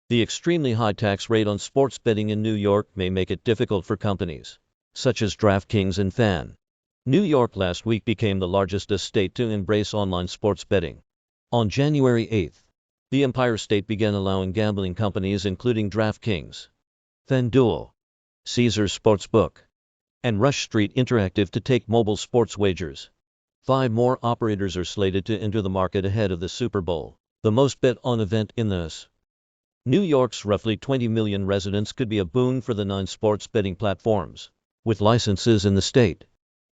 The extremely high tax rate on sports betting in New York may make it difficult for companies, such as DraftKings and FanDuel. New York last week became the largest state to embrace online sports betting. On January 8th, the Empire State began allowing gambling companies including DraftKings, FanDuel, Caesars Sportsbook, and Rush Street Interactive to take mobile sports wagers. 5 more operators are slated to enter the market ahead of the Super Bowl, the most bet-on event in the US. New York's roughly 20 million residents could be a boon for the 9 sports betting platforms, with licenses in the state.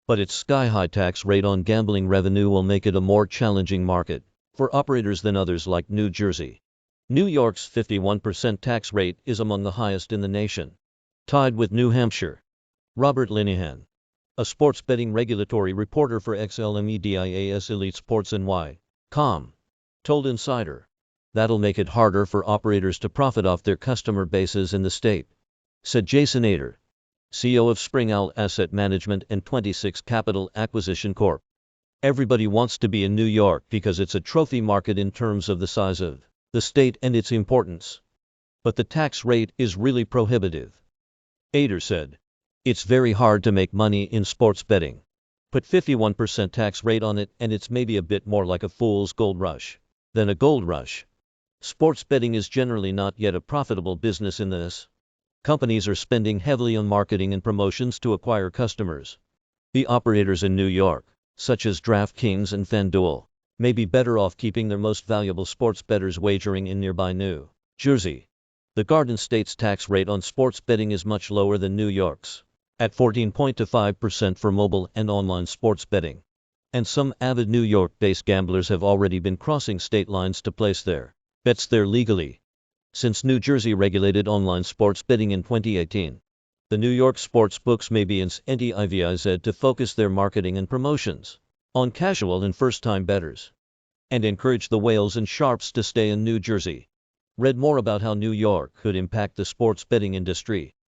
But its sky-high tax rate on gambling revenue will make it a more challenging market for operators than others like New Jersey. New York's 51% tax rate is among the highest in the nation, tied with New Hampshire. Robert Linehan, a sports betting regulatory reporter for XLMedia's Elite Sports NY.com, told Insider, "That'll make it harder for operators to profit off their customer bases in the state," said Jason Ader, CEO of Spring Owl Asset Management and 26 Capital Acquisition Corp. "Everybody wants to be in New York because it's a trophy market in terms of the size of the state and its importance. But the tax rate is really prohibitive," Ader said. "It's very hard to make money in sports betting. Put 51% tax rate on it and it's maybe a bit more like a fool's gold rush than a gold rush. Sports betting is generally not yet a profitable business in this. Companies are spending heavily on marketing and promotions to acquire customers. The operators in New York, such as DraftKings and FanDuel, may be better off keeping their most valuable sports bettors wagering in nearby New Jersey. The Garden State's tax rate on sports betting is much lower than New York's, at 14.25% for mobile and online sports betting. And some avid New York-based gamblers have already been crossing state lines to place their bets there legally, since New Jersey regulated online sports betting in 2018. The New York sports books may be incentivized to focus their marketing and promotions on casual and first-time bettors, and encourage the whales and sharps to stay in New Jersey. Read more about how New York could impact the sports betting industry